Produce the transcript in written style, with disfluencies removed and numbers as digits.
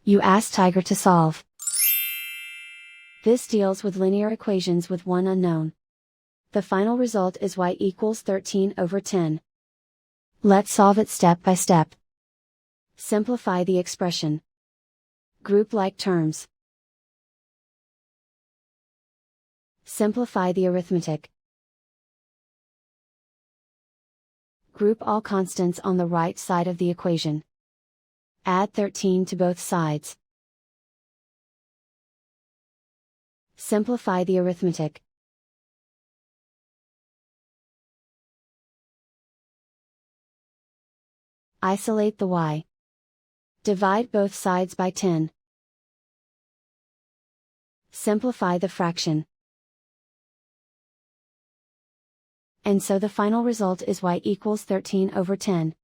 You ask Tiger to solve. This deals with linear equations with one unknown. The final result is y equals 13/10. Let's solve it step by step. Simplify the expression. Group like terms. Simplify the arithmetic. Group all constants on the right side of the equation. Add 13 to both sides. Simplify the arithmetic. Isolate the y. Divide both sides by 10. Simplify the fraction. And so the final result is y equals 13/10.